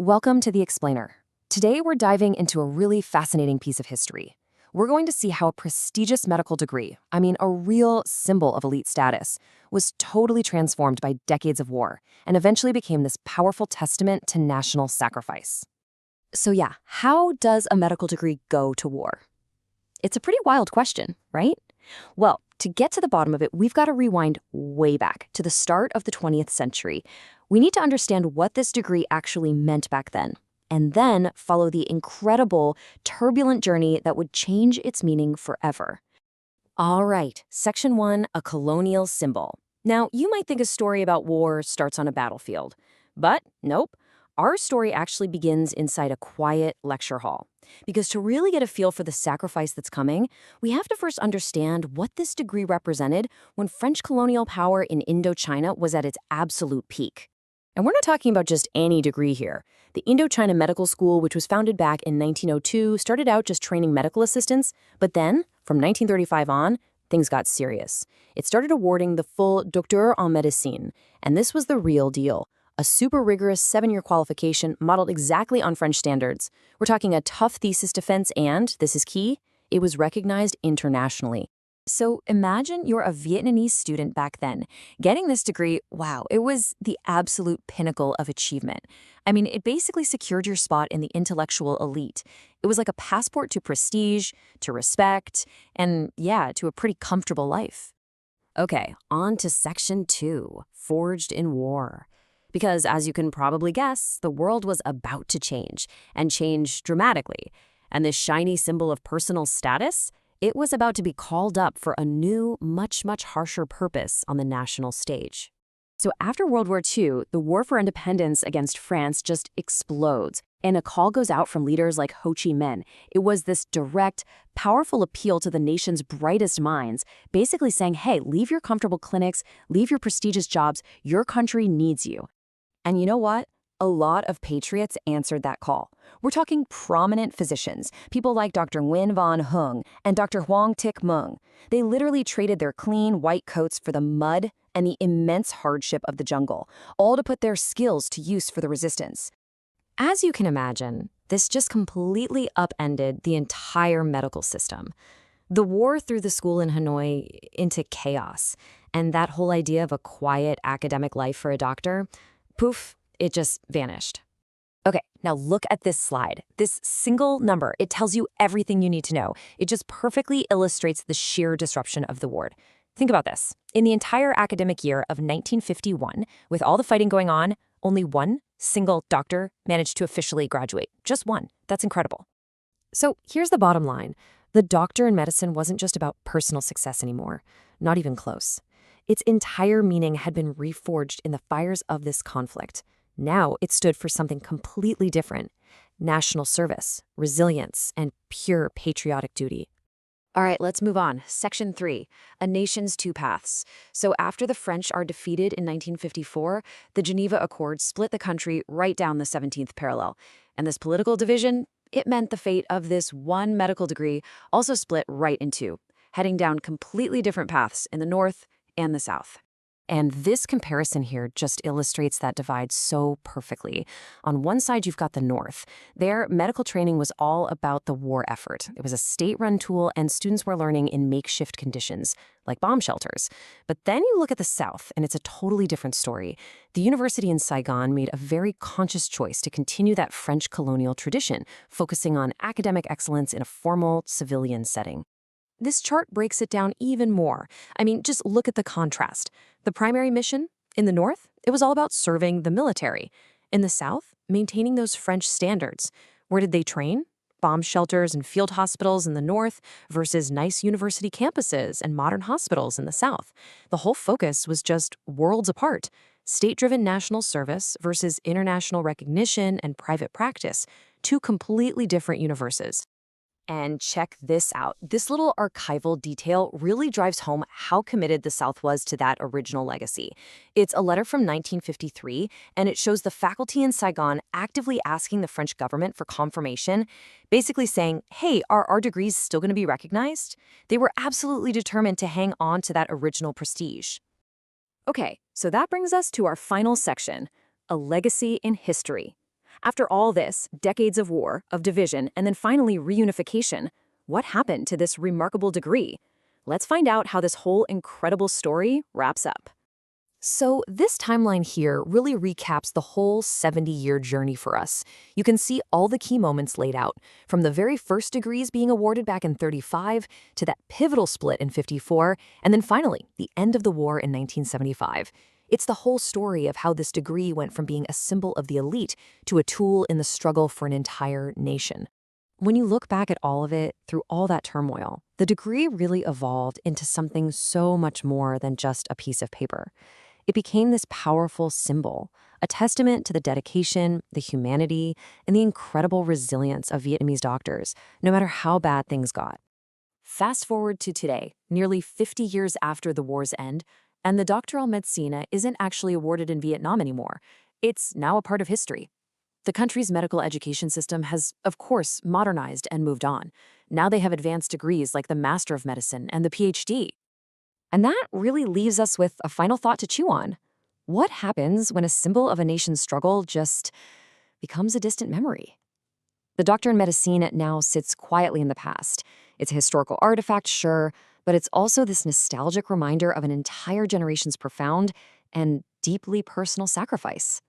Welcome to The Explainer. Today we're diving into a really fascinating piece of history. We're going to see how a prestigious medical degree, a real symbol of elite status, was totally transformed by decades of war and eventually became this powerful testament to national sacrifice. So yeah, how does a medical degree go to war? It's a pretty wild question, right? Well, to get to the bottom of it, we've got to rewind way back to the start of the 20th century. We need to understand what this degree actually meant back then, and then follow the incredible, turbulent journey that would change its meaning forever. All right, Section 1, a colonial symbol. Now, you might think a story about war starts on a battlefield, but nope. Our story actually begins inside a quiet lecture hall. Because to really get a feel for the sacrifice that's coming, we have to first understand what this degree represented when French colonial power in Indochina was at its absolute peak. And we're not talking about just any degree here. The Indochina Medical School, which was founded back in 1902, started out just training medical assistants, but then, from 1935 on, things got serious. It started awarding the full Docteur en Médecine, and this was the real deal. A super rigorous 7-year qualification modeled exactly on French standards. We're talking a tough thesis defense and, this is key, it was recognized internationally. So imagine you're a Vietnamese student back then. Getting this degree, wow, it was the absolute pinnacle of achievement. It basically secured your spot in the intellectual elite. It was like a passport to prestige, to respect, and yeah, to a pretty comfortable life. Okay, on to Section 2, Forged in War. Because, as you can probably guess, the world was about to change, and change dramatically. And this shiny symbol of personal status, it was about to be called up for a new, much harsher purpose on the national stage. So after World War II, the war for independence against France just explodes, and a call goes out from leaders like Ho Chi Minh. It was this direct, powerful appeal to the nation's brightest minds, basically saying, hey, leave your comfortable clinics, leave your prestigious jobs, your country needs you. And you know what? A lot of patriots answered that call. We're talking prominent physicians, people like Dr. Nguyen Van Hung and Dr. HoangTic Mung. They literally traded their clean white coats for the mud and the immense hardship of the jungle, all to put their skills to use for the resistance. As you can imagine, this just completely upended the entire medical system. The war threw the school in Hanoi into chaos, and that whole idea of a quiet academic life for a doctor, poof, it just vanished. Okay, now look at this slide. This single number, it tells you everything you need to know. It just perfectly illustrates the sheer disruption of the ward. Think about this. In the entire academic year of 1951, with all the fighting going on, only one single doctor managed to officially graduate. Just one. That's incredible. So here's the bottom line. The doctor in medicine wasn't just about personal success anymore. Not even close. Its entire meaning had been reforged in the fires of this conflict. Now it stood for something completely different: national service, resilience, and pure patriotic duty. All right, let's move on. Section 3, a nation's two paths. So after the French are defeated in 1954, the Geneva Accords split the country right down the 17th parallel. And this political division, it meant the fate of this one medical degree also split right in two, heading down completely different paths in the north and the south. And this comparison here just illustrates that divide so perfectly. On one side, you've got the North. There, medical training was all about the war effort. It was a state-run tool, and students were learning in makeshift conditions, like bomb shelters. But then you look at the South, and it's a totally different story. The university in Saigon made a very conscious choice to continue that French colonial tradition, focusing on academic excellence in a formal, civilian setting. This chart breaks it down even more. Just look at the contrast. The primary mission, in the North, it was all about serving the military. In the South, maintaining those French standards. Where did they train? Bomb shelters and field hospitals in the North versus nice university campuses and modern hospitals in the South. The whole focus was just worlds apart. State-driven national service versus international recognition and private practice. Two completely different universes. And check this out. This little archival detail really drives home how committed the South was to that original legacy. It's a letter from 1953, and it shows the faculty in Saigon actively asking the French government for confirmation, basically saying, hey, are our degrees still going to be recognized? They were absolutely determined to hang on to that original prestige. Okay, so that brings us to our final section, a legacy in history. After all this, decades of war, of division, and then finally reunification, what happened to this remarkable degree? Let's find out how this whole incredible story wraps up. So this timeline here really recaps the whole 70-year journey for us. You can see all the key moments laid out, from the very first degrees being awarded back in 35 to that pivotal split in 54, and then finally, the end of the war in 1975. It's the whole story of how this degree went from being a symbol of the elite to a tool in the struggle for an entire nation. When you look back at all of it, through all that turmoil, the degree really evolved into something so much more than just a piece of paper. It became this powerful symbol, a testament to the dedication, the humanity, and the incredible resilience of Vietnamese doctors, no matter how bad things got. Fast forward to today, nearly 50 years after the war's end, and the Docteur en Médecine isn't actually awarded in Vietnam anymore. It's now a part of history. The country's medical education system has, of course, modernized and moved on. Now they have advanced degrees like the Master of Medicine and the PhD. And that really leaves us with a final thought to chew on. What happens when a symbol of a nation's struggle just becomes a distant memory? The Docteur en Médecine now sits quietly in the past. It's a historical artifact, sure, but it's also this nostalgic reminder of an entire generation's profound and deeply personal sacrifice.